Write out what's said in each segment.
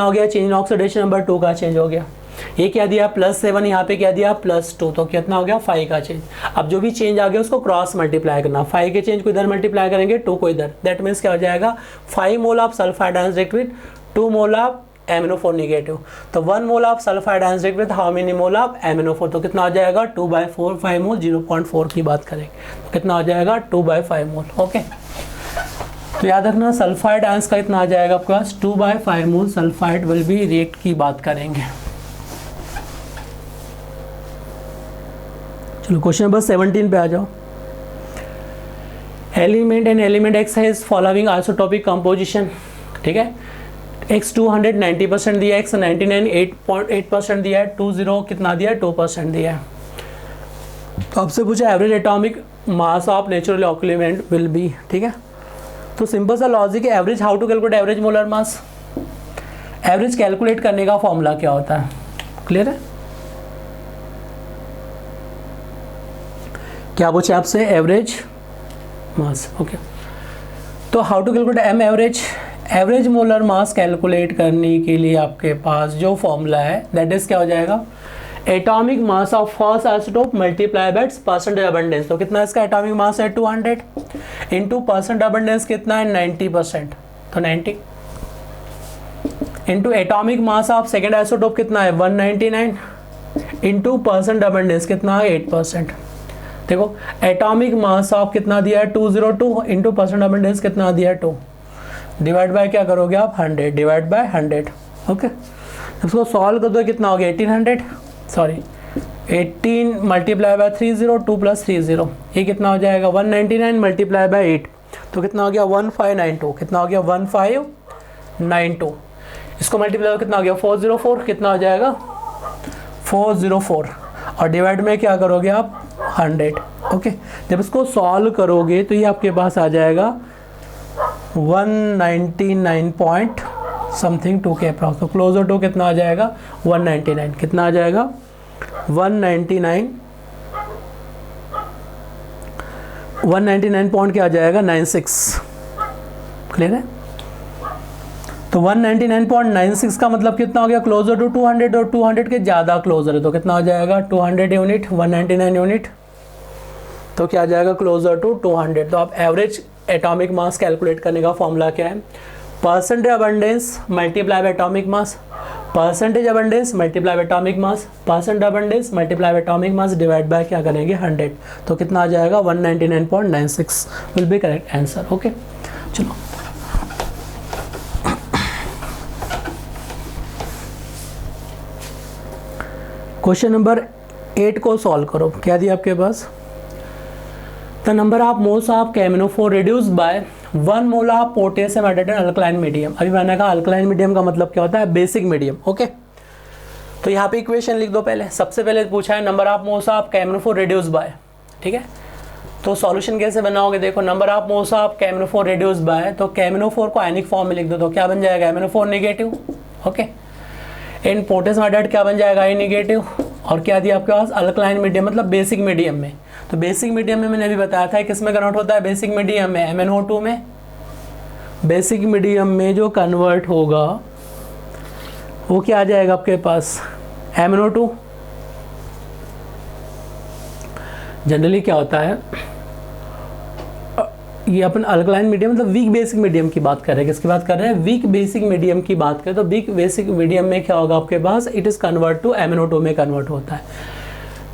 हो गया change in oxidation number 2 का चेंज हो गया। ये क्या दिया +7, यहाँ पे क्या दिया +2, तो कितना हो गया 5 का चेंज। अब जो भी चेंज आ गया उसको क्रॉस मल्टीप्लाई करना, 5 के चेंज को इधर मल्टीप्लाई करेंगे 2 को इधर, दैट मीन्स क्या हो जाएगा 5 mole of sulphide ions with 2 mole of MnO4 negative. तो 1 mole of sulphide ions with how many mole of MnO4, तो कितना हो जाएगा 2/4, 5 मोल 0.4 की बात करेंगे तो कितना हो जाएगा 2/5 मोल। ओके, तो याद रखना सल्फाइड आयंस का इतना आ जाएगा आपके पास 2/5 मोल सल्फाइड विल बी रिएक्ट की बात करेंगे। चलो क्वेश्चन नंबर 17 पे आ जाओ। Element and element x has following isotopic composition, ठीक है। x 290% दिया, x 99 8.8% दिया है, 20 कितना दिया है 2% दिया है। तो आपसे पूछा average atomic mass of natural element will be, ठीक है। तो सिंपल सा लॉजिक है, average how to calculate average molar mass. Average calculate करने का फॉर्मूला क्या होता है, क्लियर है। क्या पूछे आपसे एवरेज मास, ओके। तो how to calculate M average, average molar mass calculate करने के लिए आपके पास जो फॉर्मूला है दैट इज क्या हो जाएगा atomic mass of first isotope multiply by percentage abundance. तो कितना इसका एटॉमिक मास है 200 इंटू परसेंट अबंडेंस कितना है 90%, तो 90 into atomic mass of second isotope कितना है 199 इंटू परसेंट अबंडेंस कितना है 8%। देखो एटॉमिक मास ऑफ कितना दिया है 202 इंटू परसेंट अबंडेंस कितना दिया है 2, डिवाइड बाय क्या करोगे आप 100, डिवाइड बाय 100, ओके। इसको सॉल्व कर दो कितना हो गया 1800, सॉरी 18 मल्टीप्लाई बाय 30, 2 + 30, ये कितना हो जाएगा 199 मल्टीप्लाई बाय 8, तो कितना हो गया 1592, कितना हो गया 1592। इसको मल्टीप्लाई कितना हो गया 404, कितना हो जाएगा 404, और डिवाइड में क्या करोगे आप 100, ओके। जब इसको सॉल्व करोगे तो ये आपके पास आ जाएगा 199 पॉइंट समथिंग 2 के अप्रॉक्स, तो क्लोजर टू कितना आ जाएगा 199, कितना आ जाएगा 199 पॉइंट क्या आ जाएगा 96, क्लियर है। तो 199.96 का मतलब कितना हो गया क्लोजर टू 200, और 200 के ज़्यादा क्लोजर है तो कितना हो जाएगा 200 यूनिट, 199 यूनिट, तो क्या आ जाएगा क्लोजर टू 200। तो आप एवरेज एटॉमिक मास कैलकुलेट करने का फॉर्मूला क्या है percentage abundance multiply by atomic mass, percentage abundance multiply by atomic mass, percent abundance multiply by atomic mass divide by क्या करेंगे 100, तो कितना आ जाएगा 199.96 will be correct answer, okay. चलो क्वेश्चन नंबर 8 को सॉल्व करो। क्या दिया आपके पास the number of moles of KMnO4 reduced by 1 mole of potassium added in alkaline medium. अभी मैंने कहा अल्कलाइन मीडियम का मतलब क्या होता है बेसिक मीडियम, ओके। तो यहाँ पे इक्वेशन लिख दो पहले, सबसे पहले पूछा है number of moles of KMnO4 reduced bye, ठीक है। तो सॉल्यूशन कैसे बनाओगे, देखो number of moles of KMnO4 reduced bye, तो KMnO4 को आयनिक फॉर्म में लिख दो तो क्या बन जाएगा MnO4 नेगेटिव, ओके। इन पोटेशियम एडेड क्या बन जाएगा आई नेगेटिव, और क्या दिया आपके पास अल्कलाइन मीडियम मतलब बेसिक मीडियम में। तो बेसिक मीडियम में मैंने अभी बताया था किस में कन्वर्ट होता है बेसिक मीडियम में MnO2 में। बेसिक मीडियम में जो कन्वर्ट होगा वो क्या आ जाएगा आपके पास MnO2। जनरली क्या होता है ये अपन अल्कलाइन मीडियम मतलब वीक बेसिक मीडियम की बात कर रहे हैं, किसकी बात कर रहे हैं वीक बेसिक मीडियम की बात करें। तो वीक बेसिक मीडियम में क्या होगा आपके पास it is convert to MnO2 में कन्वर्ट होता है।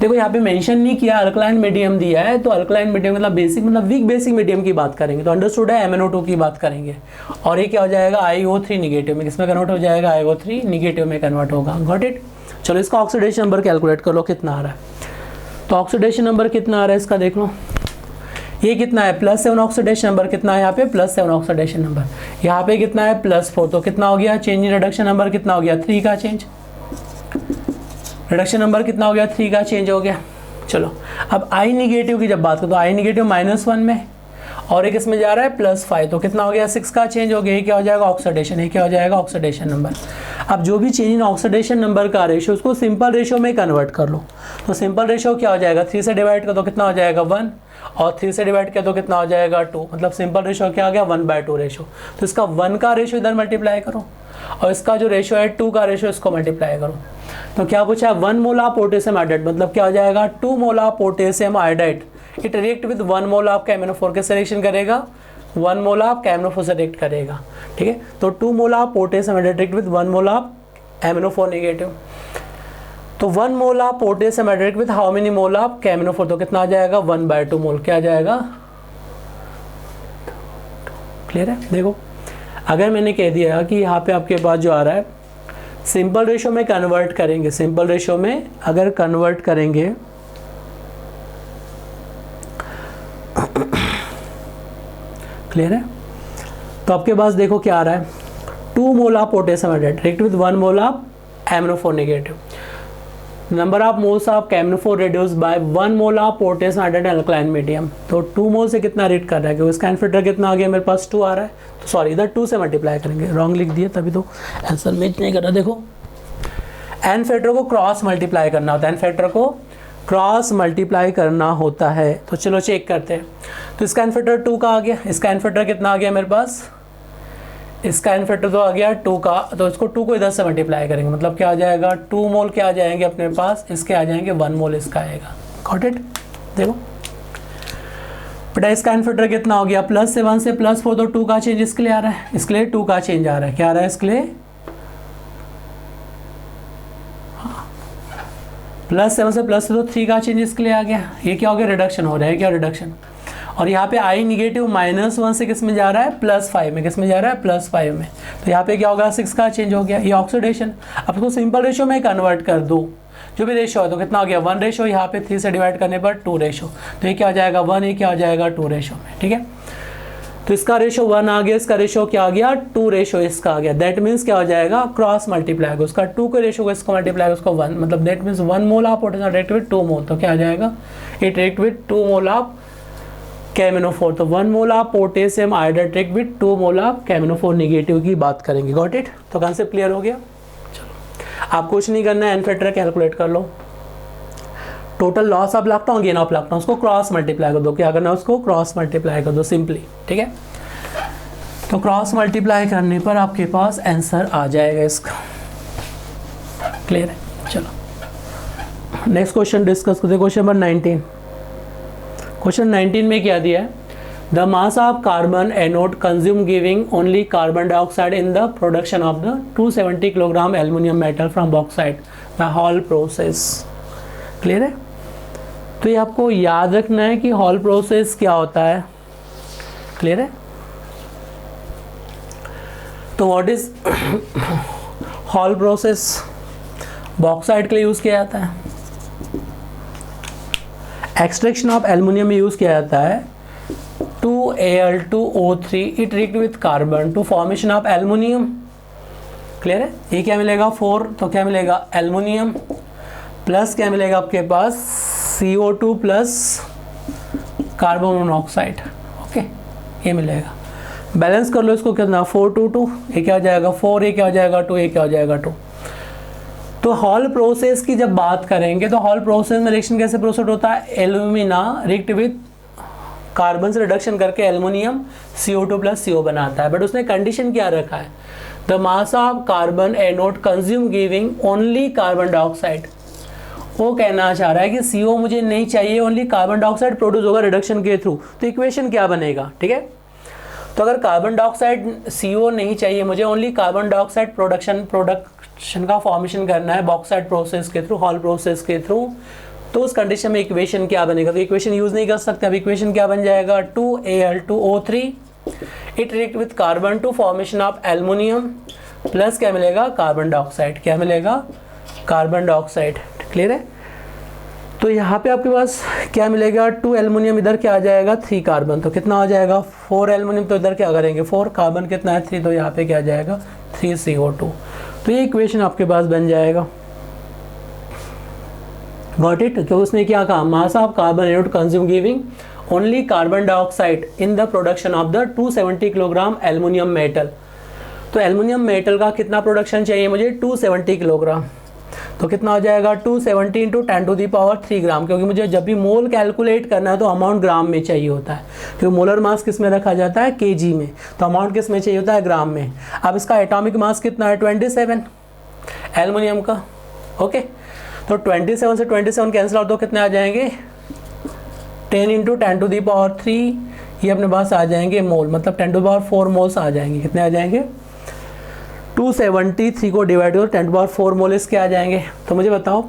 देखो यहाँ पे मेंशन नहीं किया अल्कलाइन मीडियम दिया है, तो अल्कलाइन मीडियम मतलब बेसिक मतलब वीक बेसिक मीडियम की बात करेंगे तो अंडरस्टूड है MnO2 की बात करेंगे। और ये क्या हो जाएगा IO3 निगेटिव में, किसमें कन्वर्ट हो जाएगा IO3 निगेटिव में कन्वर्ट होगा, गॉट इट। चलो इसका ऑक्सीडेशन नंबर कैलकुलेट कर लो कितना आ रहा है। तो ऑक्सीडेशन नंबर कितना आ रहा है इसका देख लो, ये कितना है +7 ऑक्सीडेशन नंबर, कितना है यहाँ पे +7 ऑक्सीडेशन नंबर, यहाँ पे कितना है +4, तो कितना हो गया चेंज इन रिडक्शन नंबर कितना हो गया 3 का चेंज, रिडक्शन नंबर कितना हो गया 3 का चेंज हो गया। चलो अब I निगेटिव की जब बात करो तो I निगेटिव -1 में और एक इसमें जा रहा है +5, तो कितना हो गया 6 का चेंज हो गया। ये क्या हो जाएगा ऑक्सीडेशन, ये क्या हो जाएगा ऑक्सीडेशन नंबर। अब जो भी चेंज इन ऑक्सीडेशन नंबर का रेशियो उसको सिंपल रेशियो में कन्वर्ट कर लो। तो सिंपल रेशियो क्या हो जाएगा 3 से डिवाइड कर दो कितना हो जाएगा 1, और 3 से डिवाइड कर दो कितना हो जाएगा 2, मतलब सिंपल रेशियो क्या आ गया 1/2 रेशियो। तो इसका 1 का रेशियो इधर मल्टीप्लाई करो और इसका जो रेशो है 2 का रेशो, इसको मल्टीप्लाई करो। तो क्या पूछा है 1 मोल ऑफ पोटेशियम आयोडाइड, मतलब क्या हो जाएगा 2 मोल of potassium iodide it react with 1 mole of KMnO4 के सिलेक्शन करेगा, 1 मोल ऑफ KMnO4 से रिएक्ट करेगा, ठीक है। तो 2 मोल of potassium iodide react with 1 mole of MnO4 negative. तो 1 mole of potassium iodide with how many mole of KMnO4, तो कितना आ जाएगा 1/2 मोल, क्या आ जाएगा, क्लियर है। देखो अगर मैंने कह दिया कि यहाँ पे आपके पास जो आ रहा है सिंपल रेशो में कन्वर्ट करेंगे, सिंपल रेशो में अगर कन्वर्ट करेंगे क्लियर है, तो आपके पास देखो क्या आ रहा है 2 मोल of potassium iodide react with 1 mole of MnO4 negative, number of moles of KMnO4 reduce by 1 mole of potassium iodide alkaline medium. तो 2 मोल से कितना रेट कर रहा है, क्योंकि इसका एनफिल्टर कितना आ गया मेरे पास 2 आ रहा है, तो सॉरी इधर 2 से मल्टीप्लाई करेंगे, रॉन्ग लिख दिया तभी तो आंसर मैच नहीं कर रहा। देखो एन फैक्टर को क्रॉस मल्टीप्लाई करना होता है, एन फैक्टर को क्रॉस मल्टीप्लाई करना होता है। तो चलो चेक करते हैं। तो इसका एन फैक्टर 2 का आ गया, इसका एन फैक्टर कितना आ गया मेरे पास, इसका एन फैक्टर तो आ गया 2 का, तो इसको 2 को इधर से मल्टीप्लाई करेंगे, मतलब क्या आ जाएगा 2 मोल क्या आ जाएंगे अपने पास, इसके आ जाएंगे 1 मोल इसका आएगा, गॉट इट। देखो बेटा इसका एन फैक्टर कितना हो गया, +7 से +4, तो 2 का चेंज इसके लिए आ रहा है, इसके लिए 2 का चेंज आ रहा है, क्या आ रहा है इसके लिए +7 से +4, तो 3 का चेंज इसके लिए आ गया। ये क्या हो गया, रिडक्शन हो रहा है, क्या रिडक्शन। और यहाँ पे I नेगेटिव -1 से किस में जा रहा है, +5 में, किस में जा रहा है +5 में, तो यहाँ पे क्या होगा 6 का चेंज हो गया, ये ऑक्सीडेशन। अब इसको सिंपल रेशो में कन्वर्ट कर दो, जो भी रेशो है, तो कितना हो गया 1 रेशो, यहाँ पे 3 से डिवाइड करने पर 2 रेशो, तो ये क्या हो जाएगा 1, ये क्या हो जाएगा 2 रेशो में, ठीक है। तो इसका रेशो 1 आ गया, इसका रेशो क्या आ गया 2 रेशो इसका आ गया, दैट मीन्स क्या हो जाएगा क्रॉस मल्टीप्लाई को, उसका 2 के रेशो को इसको मल्टीप्लाई उसको 1, मतलब that means 1 mole of potassium react with 2 मोल, तो क्या आ जाएगा it react with 2 mole of KMnO4, तो 1 mole of potassium iodide react with 2 mole of KMnO4 negative की बात करेंगे, गॉट इट। तो कॉन्सेप्ट क्लियर हो गया। चलो आप कुछ नहीं करना है, एन फैक्टर कैलकुलेट कर लो, total loss of electron gain of electron उसको क्रॉस मल्टीप्लाई कर दो, क्या करना है उसको क्रॉस मल्टीप्लाई कर दो सिंपली, ठीक है। तो क्रॉस मल्टीप्लाई करने पर आपके पास आंसर आ जाएगा इसका, क्लियर है। चलो नेक्स्ट क्वेश्चन डिस्कस करते हैं, क्वेश्चन नंबर 19। क्वेश्चन 19 में क्या दिया है, the mass of carbon anode consume giving only carbon dioxide in the production of the 270 kilogram aluminium metal from bauxite the hall process, clear है। तो ये आपको याद रखना है कि हॉल प्रोसेस क्या होता है, क्लियर है। तो what is Hall process, bauxite के लिए यूज किया जाता है, एक्सट्रैक्शन ऑफ एल्युमिनियम में यूज किया जाता है 2Al2O3 it react with carbon to formation of aluminium, clear है। ये क्या मिलेगा 4, तो क्या मिलेगा एल्युमिनियम प्लस क्या मिलेगा आपके पास CO2 plus carbon monoxide, okay ये मिलेगा। बैलेंस कर लो इसको, कितना 4 2 2, ये क्या हो जाएगा 4, ये क्या हो जाएगा 2, ये क्या हो जाएगा 2। तो हॉल प्रोसेस की जब बात करेंगे तो हॉल प्रोसेस में रिएक्शन कैसे प्रोसेस होता है, एल्यूमिना रिएक्ट विद कार्बन से रिडक्शन करके एल्युमिनियम CO2 प्लस CO बनाता है, बट उसने कंडीशन क्या रखा है, the mass of carbon anode consume giving only carbon dioxide. वो कहना चाह रहा है कि CO मुझे नहीं चाहिए, ओनली कार्बन डाइऑक्साइड प्रोड्यूस होगा रिडक्शन के थ्रू। तो इक्वेशन क्या बनेगा, ठीक है। तो अगर कार्बन डाइऑक्साइड CO नहीं चाहिए मुझे, ओनली कार्बन डाइऑक्साइड प्रोडक्शन का फॉर्मेशन करना है बॉक्साइट प्रोसेस के थ्रू, हॉल प्रोसेस के थ्रू, तो उस कंडीशन में इक्वेशन क्या बनेगा, तो इक्वेशन यूज नहीं कर सकते। अब इक्वेशन क्या बन जाएगा 2Al2O3 it react with carbon to formation of aluminium plus क्या मिलेगा कार्बन डाइऑक्साइड, क्या मिलेगा कार्बन डाइऑक्साइड, क्लियर है। तो यहाँ पे आपके पास क्या मिलेगा 2 एल्युमिनियम, इधर क्या आ जाएगा 3 कार्बन, तो कितना आ जाएगा 4 एल्युमिनियम, तो इधर क्या करेंगे 4, कार्बन कितना है 3, तो यहाँ पे क्या आ जाएगा 3 CO2। तो ये इक्वेशन आपके पास बन जाएगा, गॉट इट। क्योंकि उसने क्या कहा, mass of carbon anode consume giving only carbon dioxide in the production of the 270 kilogram aluminium metal. तो एल्युमिनियम मेटल का कितना प्रोडक्शन चाहिए मुझे 270 किलोग्राम, तो कितना हो जाएगा 270 इंटू 10⁻³ ग्राम, क्योंकि मुझे जब भी मोल कैलकुलेट करना है तो अमाउंट ग्राम में चाहिए होता है, क्योंकि मोलर मास किस में रखा जाता है, केजी में, तो अमाउंट किस में चाहिए होता है, ग्राम में। अब इसका एटॉमिक मास कितना है 27 एल्युमिनियम का। ओके, तो 27 से 27 कैंसिल आउट तो कितने आ जाएंगे 10 इंटू 10⁻³ ये अपने पास आ जाएंगे मोल, मतलब 10⁻⁴ मोल्स आ जाएंगे। कितने आ जाएंगे 273 को डिवाइड करो 10⁻⁴ मोल इसके आ जाएंगे। तो मुझे बताओ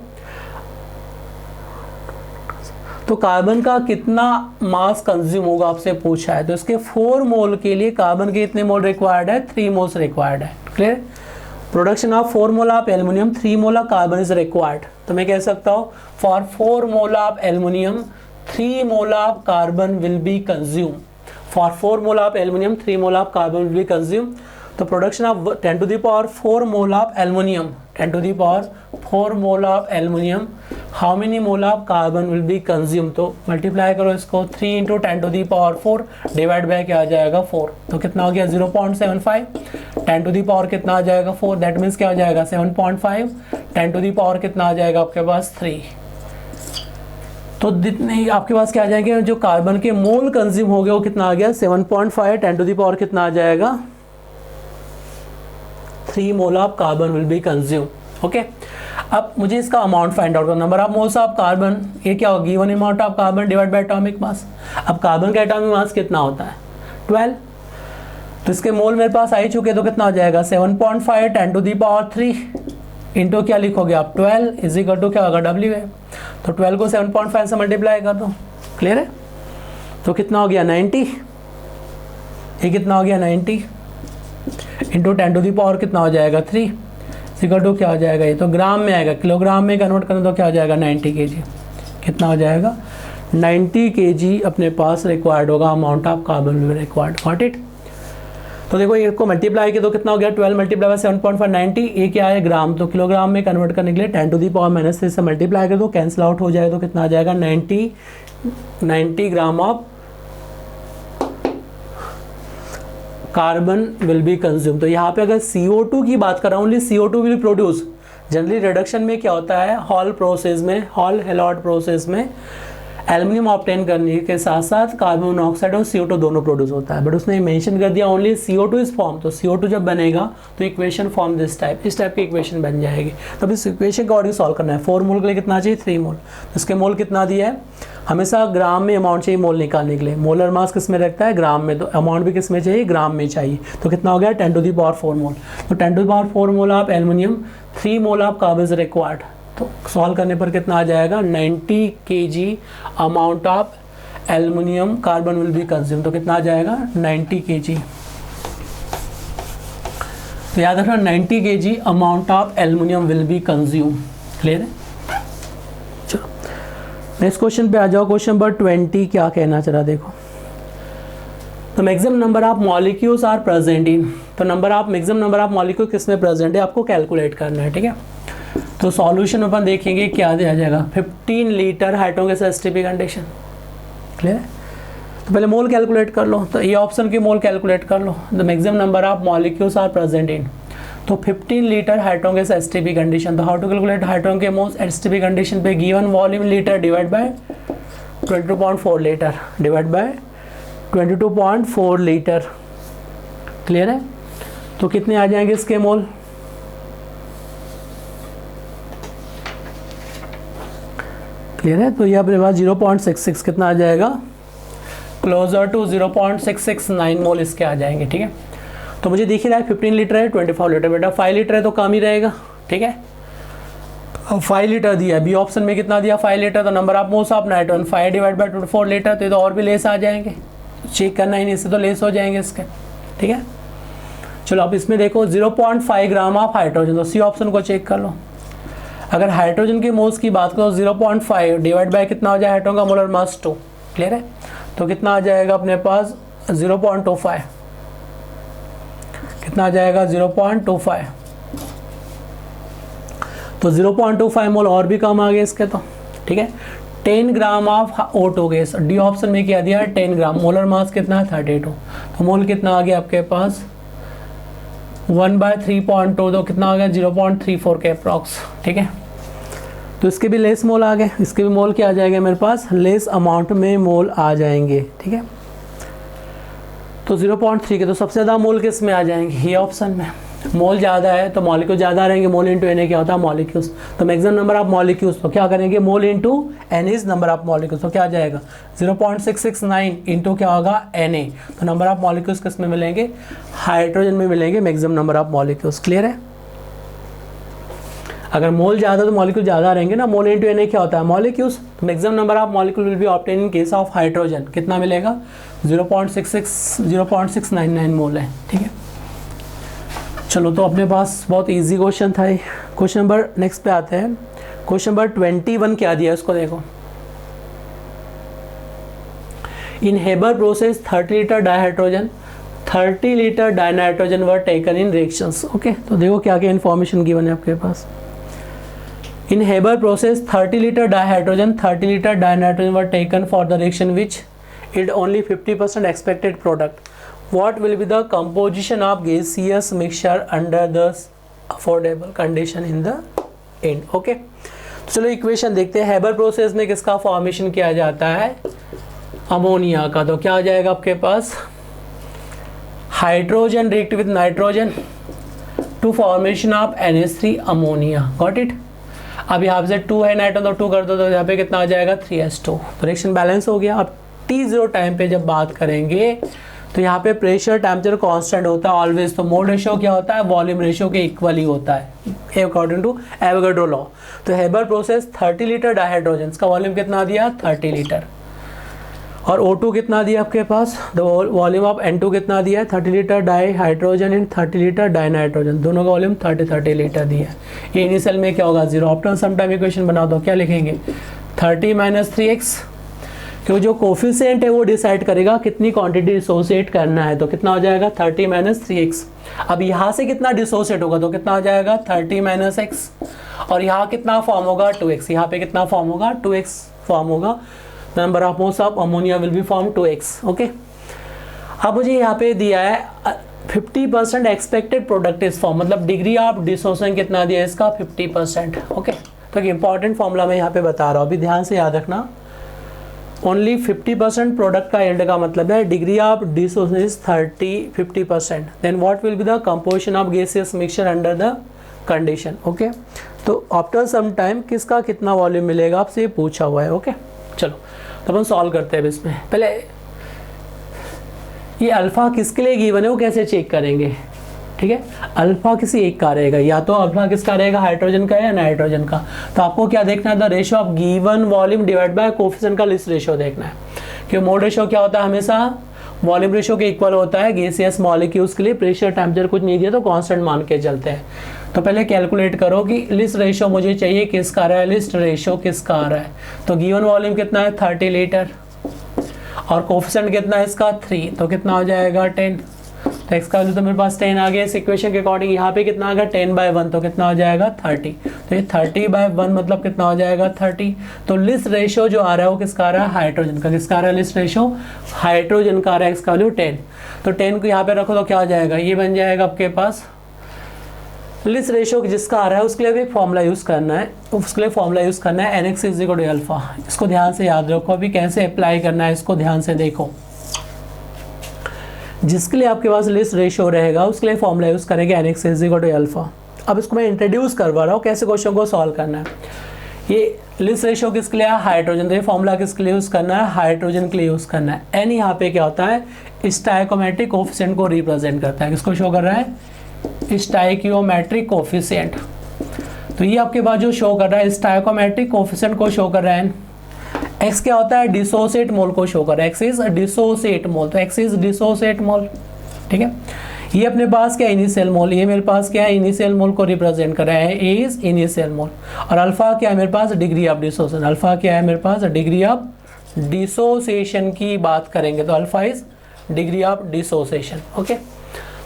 तो कार्बन का कितना मास कंज्यूम होगा, आपसे पूछा है। तो इसके 4 मोल के लिए कार्बन के कितने मोल रिक्वायर्ड है, 3 मोल्स रिक्वायर्ड है। Clear, production of 4 mole of aluminium 3 mole of carbon is required. तो मैं कह सकता हूँ for 4 mole of aluminium 3 mole of carbon will be consume. For 4 mole of aluminium 3 mole of carbon will be consume. तो production of 10⁻⁴ mole of aluminium, 10⁻⁴ mole of aluminium, how many mole of carbon will be consume. तो multiply करो इसको 3 into 10⁻⁴ divide by क्या आ जाएगा 4। तो कितना हो गया 0.75, 10⁻⁴ कितना आ जाएगा 4, दैट मीन्स क्या हो जाएगा 7.5, 10⁻⁴ कितना आ जाएगा आपके पास 3। तो जितने आपके पास क्या आ जाएंगे, जो कार्बन के मोल कंज्यूम हो गए वो कितना आ गया 7.5, 10⁻⁴ कितना आ जाएगा 3 mole of carbon will be consume. Okay, अब मुझे इसका अमाउंट फाइंड आउट करना, number of moles of carbon, ये क्या होगा given amount of carbon divide by atomic मास। अब कार्बन का एटॉमिक मास कितना होता है 12, तो इसके मोल मेरे पास आ ही चुके, तो कितना हो जाएगा 7.5 10⁻³ इंटू क्या लिखोगे आप 12 इज इक्वल टू क्या होगा W है। तो 12 को 7.5 से मल्टीप्लाई कर दो। क्लियर है, तो कितना हो गया 90, ये कितना हो गया 90 इंटू 10⁻⁴ कितना हो जाएगा 3 इक्वल टू क्या हो जाएगा, ये तो ग्राम में आएगा, किलोग्राम में कन्वर्ट करना तो क्या हो जाएगा 90 kg। कितना हो जाएगा 90 kg अपने पास रिक्वायर्ड होगा, amount of carbon will be required. Got it. तो देखो ये को मल्टीप्लाई किया तो कितना हो गया 12 मल्टीप्लाई बाय 7.5 90, ये क्या है ग्राम, तो किलोग्राम में कन्वर्ट करने के लिए 10⁻³ से मल्टीप्लाई कर दो, कैंसिल आउट हो जाएगा, तो कितना आ जाएगा 90 gram of carbon will be consume. तो यहाँ पे अगर CO2 की बात कर रहा हूँ, only CO2 will produce. Generally reduction में क्या होता है, हॉल प्रोसेस में, हॉल हेलॉड प्रोसेस में एल्युमिनियम ऑब्टेन करने के साथ साथ कार्बन मोनोऑक्साइड और CO2 दोनों प्रोड्यूस होता है, बट उसने मेंशन कर दिया ओनली CO2 इज फॉर्म। तो CO2 जब बनेगा तो इक्वेशन फॉर्म दिस टाइप, इस टाइप की इक्वेशन बन जाएगी। तब इस इक्वेशन का अकॉर्डिंग सॉल्व करना है। 4 मोल के लिए कितना चाहिए 3 मोल, इसके मोल कितना दिया है, हमेशा ग्राम में अमाउंट चाहिए मोल निकालने के लिए। मोलर मास किस में रखता है, ग्राम में, तो अमाउंट भी किस में चाहिए, ग्राम में चाहिए। तो कितना हो गया 10⁻⁴ मोल। तो 10⁻⁴ mole of aluminium 3 mole of carbon is required. तो सॉल्व करने पर कितना आ जाएगा 90 kg amount of aluminium carbon will be consume. तो कितना आ जाएगा 90 kg। तो याद रखना 90 kg amount of aluminium will be consume. Clear है, चलो नेक्स्ट क्वेश्चन पे आ जाओ। क्वेश्चन नंबर 20 क्या कहना चला देखो। तो maximum number of molecules are present in, तो मैक्सिमम नंबर ऑफ मॉलिक्यूल किस में प्रेजेंट है आपको कैलकुलेट करना है। ठीक है, तो सॉल्यूशन अपन देखेंगे क्या दिया जाएगा 15 litre hydrogen STP condition. Clear है, तो पहले मोल कैलकुलेट कर लो, तो ये ऑप्शन की मोल कैलकुलेट कर लो। The maximum number of molecules are present in, तो 15 लीटर हाइड्रोगेस एसटीपी कंडीशन। तो हाउ टू कैलकुलेट हाइड्रोगेस के मोल्स एसटीपी कंडीशन पे, given volume litre divide by 22.4 litre divide by 22.4 litre. Clear है, तो कितने आ जाएंगे इसके मोल, क्लियर है। तो ये अपने पास 0.66 कितना आ जाएगा, क्लोजर टू 0.669 मोल इसके आ जाएंगे। ठीक है, तो मुझे दिख ही रहा है 15 लीटर है 25 लीटर, बेटा 5 लीटर है तो कम ही रहेगा। ठीक है, अब 5 लीटर दिया, बी ऑप्शन में कितना दिया 5 लीटर, तो number of moles of nitrogen 5 divide by 24 litre, तो ये तो और भी लेस आ जाएंगे, चेक करना ही नहीं, इससे तो लेस हो जाएंगे इसके। ठीक है, चलो अब इसमें देखो 0.5 ग्राम ऑफ हाइड्रोजन, तो सी ऑप्शन को चेक कर लो। अगर हाइड्रोजन के मोल्स की बात करो 0.5 डिवाइड बाय कितना हो जाए हाइड्रोजन का मोलर मास 2। क्लियर है, तो कितना आ जाएगा अपने पास 0.25, कितना आ जाएगा 0.25, तो 0.25 मोल और भी कम आ गए इसके। तो ठीक है, 10 gram of O2 gas, D option में क्या दिया है 10 ग्राम, मोलर मास कितना है 32, तो मोल कितना आ गया आपके पास 1/3.2 तो कितना हो गया 0.34 के अप्रॉक्स, ठीक है। तो इसके भी लेस मोल आ गए, इसके भी मोल क्या आ जाएगा मेरे पास, लेस अमाउंट में मोल आ जाएंगे, ठीक है। तो 0.3 के तो सबसे ज़्यादा मोल किस में आ जाएंगे, ये ऑप्शन में। मोल ज़्यादा है तो मॉलिक्यूल ज़्यादा रहेंगे, मोल इंटू एन क्या होता है मॉलिक्यूल्स, तो मैक्सिमम नंबर ऑफ मॉलिक्यूल्स तो क्या करेंगे, mole into N is number of molecules, तो क्या आ जाएगा 0.669 इंटू क्या होगा एन ए, तो नंबर ऑफ मॉलिक्यूल्स किस में मिलेंगे, हाइड्रोजन में मिलेंगे maximum number of molecules. Clear है। अगर मोल ज़्यादा तो मॉलिक्यूल ज़्यादा रहेंगे ना, मोल इंटू एन क्या होता है मॉलिक्यूल्स, तो maximum number of molecule will be obtain in case of hydrogen, कितना मिलेगा 0.699 मोल है, ठीक है। चलो तो अपने पास बहुत इजी क्वेश्चन था ये। क्वेश्चन नंबर नेक्स्ट पे आते हैं। क्वेश्चन नंबर 21 क्या दिया है उसको देखो। In Haber process 30 litre dihydrogen 30 litre dinitrogen were taken in reactions. Okay, तो देखो क्या क्या इन्फॉर्मेशन गिवन है आपके पास। In Haber process 30 litre dihydrogen 30 litre dinitrogen were taken for the reaction which yield only 50% expected product. What will be the composition of gaseous mixture under the affordable condition in the end? Okay, चलो equation देखते हैं। Haber process में किसका formation किया जाता है, ammonia का, तो क्या आ जाएगा आपके पास, hydrogen react with nitrogen to formation of NH3 ammonia. Got it. अब यहाँ से 2 है नाइट्रोजन तो 2 कर दो तो यहाँ पे कितना आ जाएगा 3s2, तो रिएक्शन बैलेंस हो गया। अब T0 टाइम पे जब बात करेंगे तो यहाँ पे प्रेशर टेम्परेचर कांस्टेंट होता है ऑलवेज, तो मोल रेशियो क्या होता है, वॉल्यूम रेशियो के इक्वल ही होता है अकॉर्डिंग टू एवोगाड्रो लॉ। तो हेबर प्रोसेस 30 लीटर डाइहाइड्रोजन का वॉल्यूम कितना दिया 30 लीटर, और O2 कितना दिया आपके पास, द वॉल्यूम ऑफ N2 कितना दिया है 30 litre dihydrogen and 30 litre dinitrogen, दोनों का वॉल्यूम 30 लीटर दिया है। ये इनिशियल में क्या होगा 0। ऑप्टिमम सम टाइम इक्वेशन बना दो, क्या लिखेंगे 30 - 3x, क्योंकि जो कोफिशिएंट है वो डिसाइड करेगा कितनी क्वांटिटी डिसोसिएट करना है, तो कितना हो जाएगा 30 - 3x। अब यहाँ से कितना डिसोसिएट होगा तो कितना हो जाएगा 30 - x, और यहाँ कितना फॉर्म होगा 2x, यहाँ पे कितना फॉर्म होगा 2x फॉर्म होगा, number of moles of ammonia will be form 2x। Okay, अब मुझे यहाँ पे दिया है 50% एक्सपेक्टेड प्रोडक्ट इज फॉर्म, मतलब डिग्री ऑफ डिसोसिएशन कितना दिया है इसका 50%। ओके, तो एक इंपॉर्टेंट फॉर्मूला मैं यहाँ पे बता रहा हूँ, अभी ध्यान से याद रखना। ओनली 50% प्रोडक्ट का यील्ड का मतलब है degree of dissociation is 50%, then what will be the composition of gaseous mixture under the condition. Okay, तो आफ्टर सम टाइम किसका कितना वॉल्यूम मिलेगा आपसे ये पूछा हुआ है। ओके, चलो तो अपन सॉल्व करते हैं। इसमें पहले ये अल्फा किसके लिए गिवन है वो कैसे चेक करेंगे, ठीक है। अल्फा किसी एक का रहेगा, या तो अल्फा किसका रहेगा हाइड्रोजन का या नाइट्रोजन का, तो आपको क्या देखना है, the ratio of given volume divide by coefficient का लिस्ट रेशियो देखना है। क्योंकि मोल रेशियो क्या होता है हमेशा वॉल्यूम रेशियो के इक्वल होता है। गैसियस मॉलिक्यूल्स के लिए प्रेशर टेम्परेचर कुछ नहीं दिया तो कांस्टेंट मान के चलते हैं। तो पहले कैलकुलेट करो कि लिस्ट रेशियो मुझे चाहिए किसका आ रहा है, लिस्ट रेशियो किसका आ रहा है, तो गिवन वॉल्यूम कितना है 30 लीटर और कोफिशिएंट कितना है इसका 3, तो कितना हो जाएगा 10, तो x का वैल्यू तो मेरे पास 10 आ गया। इस इक्वेशन के अकॉर्डिंग यहाँ पे कितना आ गया 10/1, तो कितना हो जाएगा 30, तो ये 30/1 मतलब कितना हो जाएगा 30। तो लिस्ट रेशियो जो आ रहा है वो किसका आ रहा है हाइड्रोजन का, किसका आ रहा है लिस्ट रेशियो हाइड्रोजन का आ रहा है, इसका वैल्यू 10, तो 10 को यहाँ पे रखो तो क्या हो जाएगा, ये बन जाएगा आपके पास लिस्ट रेशियो जिसका आ रहा है उसके लिए भी फॉर्मूला यूज़ करना है, उसके लिए फॉर्मूला यूज़ करना है NX = अल्फा। इसको ध्यान से याद रखो, अभी कैसे अप्लाई करना है इसको ध्यान से देखो। जिसके लिए आपके पास लिस्ट रेशियो रहेगा उसके लिए फॉर्मूला यूज़ करेंगे NX = अल्फा। अब इसको मैं इंट्रोड्यूस करवा रहा हूँ कैसे क्वेश्चन को सॉल्व करना है। ये लिस्ट रेशियो किसके लिए है हाइड्रोजन, तो ये फॉर्मूला किसके लिए यूज़ करना है हाइड्रोजन के लिए यूज़ करना है। एन यहाँ पे क्या होता है स्टाइकोमेट्रिक कोफिशिएंट को रिप्रेजेंट करता है, किसको शो कर रहा है स्टाइकियोमेट्रिक कोफिशिएंट। तो ये आपके पास जो शो कर रहा है स्टाइकोमेट्रिक कोफिशिएंट को शो कर रहा है। x क्या होता है डिसोसिएट मोल को शो कर रहा है, x इज डिसोसिएट मोल, तो x इज डिसोसिएट मोल, ठीक है। ये अपने पास क्या इनिशियल मोल, ये मेरे पास क्या है इनिशियल मोल को रिप्रेजेंट कर रहा है, a इज इनिशियल मोल, और अल्फा क्या है मेरे पास डिग्री ऑफ डिसोसिएशन, अल्फा क्या है मेरे पास डिग्री ऑफ डिसोसिएशन की बात करेंगे तो alpha is degree of dissociation. Okay,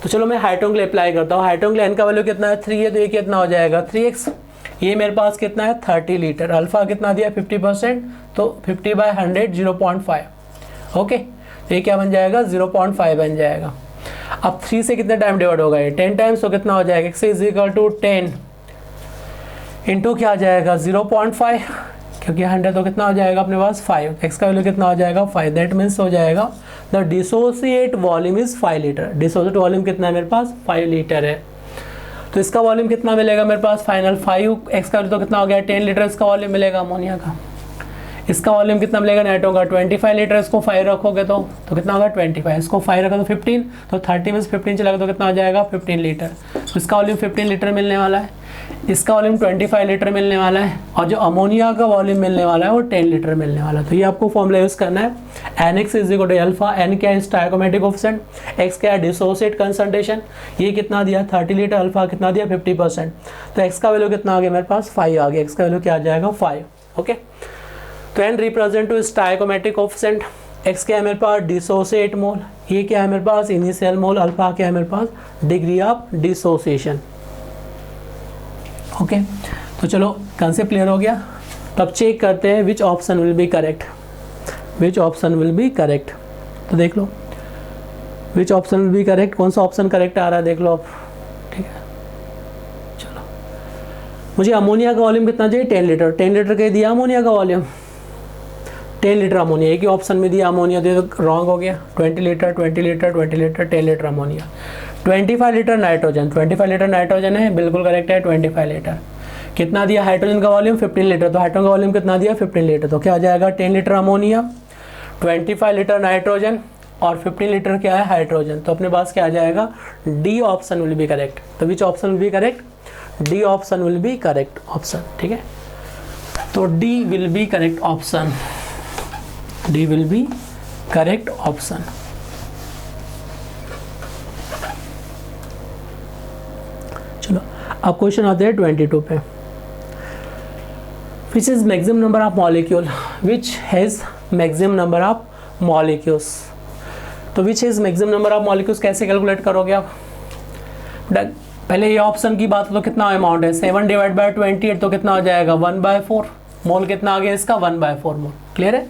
तो चलो मैं हाइड्रोजन के लिए अप्लाई करता हूँ। हाइड्रोजन के लिए n का वैल्यू कितना है 3 है, तो ये कितना हो जाएगा 3x। ये मेरे पास कितना है 30 लीटर, अल्फा कितना दिया 50%, तो 50/100 0.5। ओके, तो ये क्या बन जाएगा 0.5 बन जाएगा। अब 3 से कितने टाइम डिवाइड होगा ये 10 टाइम्स, तो कितना हो जाएगा x is equal to 10 into क्या आ जाएगा 0.5, क्योंकि 100 तो कितना हो जाएगा अपने पास 5, x का वैल्यू कितना हो जाएगा 5, दैट मीन्स हो जाएगा the dissociate volume is 5 litre. Dissociate volume कितना है मेरे पास 5 लीटर है, तो इसका वॉल्यूम कितना मिलेगा मेरे पास फाइनल 5, x का वैल्यू तो कितना हो गया 10 लीटर इसका वॉल्यूम मिलेगा अमोनिया का। इसका वॉल्यूम कितना मिलेगा नाइट्रो का 25 लीटर, इसको 5 रखोगे तो कितना होगा 25, इसको 5 रखा तो 15, तो 30 में से 15 चला तो कितना हो जाएगा 15 लीटर। तो इसका वॉल्यूम 15 लीटर मिलने वाला है, इसका वॉल्यूम 25 लीटर मिलने वाला है, और जो अमोनिया का वॉल्यूम मिलने वाला है वो 10 लीटर मिलने वाला है। तो ये आपको फॉर्मूला यूज़ करना है, NX is equal to alpha, N क्या है स्टोइकोमेट्रिक कोएफिशिएंट, X क्या है डिसोसिएट कंसंट्रेशन, ये कितना दिया 30 लीटर, अल्फा कितना दिया 50%, तो X का वैल्यू कितना आ गया मेरे पास 5 आ गया, X का वैल्यू क्या आ जाएगा 5। ओके, तो N represent to stoichiometric coefficient, X क्या है मेरे पास डिसोसिएट मोल, ये क्या है मेरे पास इनिशियल मोल, अल्फा क्या है मेरे पास डिग्री ऑफ डिसोसिएशन। ओके, तो चलो कंसेप्ट क्लियर हो गया। तो अब चेक करते हैं which option will be correct, which option will be correct. तो देख लो which option will be correct, कौन सा ऑप्शन करेक्ट आ रहा है देख लो आप। ठीक है, चलो मुझे अमोनिया का वॉल्यूम कितना चाहिए 10 लीटर, 10 लीटर के दिया अमोनिया का वॉल्यूम 10 लीटर अमोनिया, एक ही ऑप्शन में दिया अमोनिया, तो रॉन्ग हो गया 20 litre 20 litre 20 litre 10 litre ammonia. 25 litre nitrogen, 25 litre nitrogen है, बिल्कुल करेक्ट है 25 लीटर। कितना दिया हाइड्रोजन का वॉल्यूम 15 लीटर, तो हाइड्रोजन का वॉल्यूम कितना दिया 15 लीटर, तो क्या आ जाएगा 10 लीटर अमोनिया, 25 लीटर नाइट्रोजन और 15 लीटर क्या है हाइड्रोजन, तो अपने पास क्या आ जाएगा D option will be correct. तो which option will be correct, D option will be correct option. ठीक है, तो D will be correct option, D will be correct option. चलो अब क्वेश्चन आते हैं 22 पे, which is maximum number of molecule, which has maximum number of molecules. तो which is maximum number of molecules कैसे कैलकुलेट करोगे आप, पहले ये ऑप्शन की बात तो कितना अमाउंट है 7 डिवाइड बाय 28, तो कितना हो जाएगा 1/4, मोल कितना आ गया इसका 1/4 मोल। क्लियर है,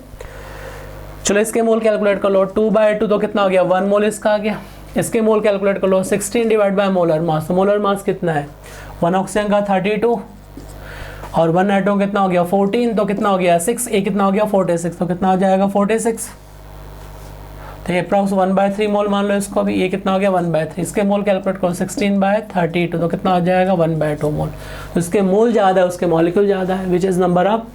चलो इसके मोल कैलकुलेट कर लो 2/2, तो कितना हो गया 1 मोल इसका आ गया। इसके मोल कैलकुलेट कर लो 16 डिवाइड बाय मोलर मास, तो मोलर मास कितना है 1 ऑक्सीजन का 32 और 1 नाइट्रोजन कितना हो गया 14, तो कितना हो गया 6, ये कितना हो गया 46, तो कितना हो जाएगा 46, तो ये अप्रॉक्स 1/3 मोल मान लो इसको भी, ये कितना हो गया 1/3। इसके मोल कैलकुलेट करो 16/32, तो कितना हो जाएगा 1/2 मोल। तो इसके मोल ज़्यादा है उसके मॉलिक्यूल ज़्यादा है, विच इज़ नंबर ऑफ,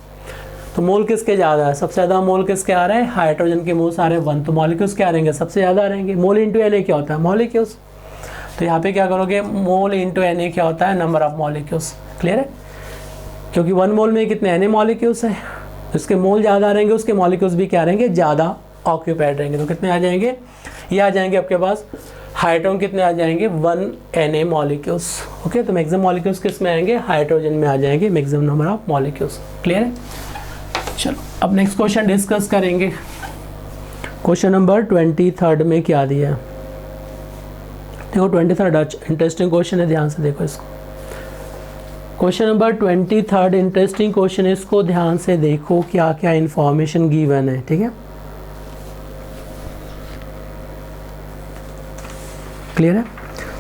तो मोल किसके ज़्यादा है, सबसे ज़्यादा मोल किसके आ रहे हैं हाइड्रोजन के मोल सारे 1, तो मॉलिक्यूल्स क्या रहेंगे सबसे ज़्यादा रहेंगे। मोल इंटू Na क्या होता है मॉलिक्यूल्स, तो यहाँ पे क्या करोगे मोल इंटू Na क्या होता है नंबर ऑफ मॉलिक्यूल्स। क्लियर है, क्योंकि 1 मोल में कितने Na मॉलिक्यूल्स हैं, उसके मोल ज़्यादा रहेंगे उसके मॉलिक्यूल्स भी क्या रहेंगे ज़्यादा ऑक्यूपाइड रहेंगे, तो कितने आ जाएंगे ये आ जाएंगे आपके पास हाइड्रोजन कितने आ जाएंगे 1 Na मॉलिक्यूल्स। ओके, तो मैक्सिमम मॉलिक्यूल्स किस में आएंगे हाइड्रोजन में आ जाएंगे maximum number of molecules. Clear है, चलो अब नेक्स्ट क्वेश्चन डिस्कस करेंगे। क्वेश्चन नंबर 23 में क्या दिया है, देखो 23 इंटरेस्टिंग क्वेश्चन है, ध्यान से देखो इसको। क्वेश्चन नंबर 23 इंटरेस्टिंग क्वेश्चन है, इसको ध्यान से देखो क्या क्या इंफॉर्मेशन गिवन है। ठीक है, क्लियर है,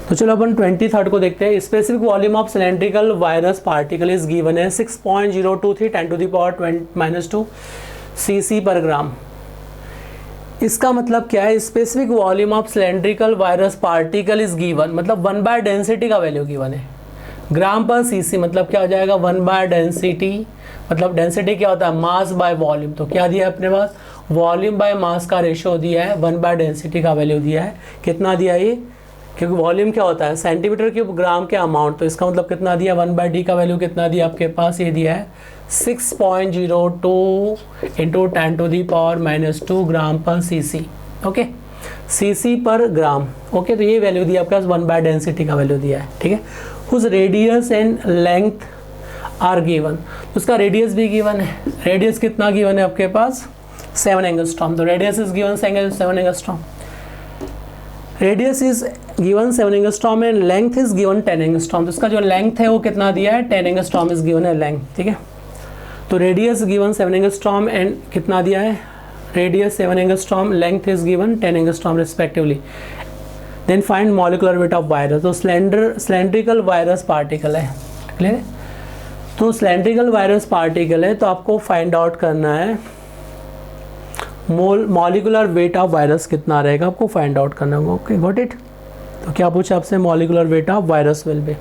तो चलो अपन 23 को देखते हैं। Specific volume of cylindrical virus particle is given है 6.023 10⁻² cc पर ग्राम। इसका मतलब क्या है, specific volume of cylindrical virus particle is given, मतलब 1 बाय डेंसिटी का वैल्यू गिवन है, ग्राम पर cc मतलब क्या हो जाएगा 1 बाय डेंसिटी, मतलब डेंसिटी क्या होता है मास बाय वॉल्यूम, तो क्या दिया है अपने पास वॉल्यूम बाय मास का रेशियो दिया है, 1 बाय डेंसिटी का वैल्यू दिया है, कितना दिया ये, क्योंकि वॉल्यूम क्या होता है सेंटीमीटर क्यूब ग्राम के अमाउंट, तो इसका मतलब कितना दिया 1/d का वैल्यू कितना दिया आपके पास, ये दिया है 6.02 इंटू 10⁻² ग्राम पर cc। ओके, cc पर ग्राम। ओके, तो ये वैल्यू दिया आपके पास 1 बाय डेंसिटी का वैल्यू दिया है। ठीक है, whose radius and length are given, उसका रेडियस भी गिवन है, रेडियस कितना गिवन है आपके पास 7 एंगस्ट्रॉम, तो radius is given 7 angstrom, radius is given 7 angstrom and length is given 10 angstrom, तो इसका जो लेंथ है वो कितना दिया है 10 एंगस्ट्रॉम इज गिवन है लेंथ। ठीक है, तो रेडियस गिवन 7 एंगस्ट्रॉम एंड कितना दिया है radius 7 angstrom, length is given 10 angstrom respectively. Then find molecular weight of virus. तो सिलेंड्रिकल वायरस पार्टिकल है, क्लियर है। तो सिलेंड्रिकल वायरस पार्टिकल है तो आपको फाइंड आउट करना है मॉलिकुलर वेट ऑफ वायरस कितना रहेगा, आपको फाइंड आउट करना होगा। Okay got it. तो क्या पूछा आपसे, molecular weight of virus will be.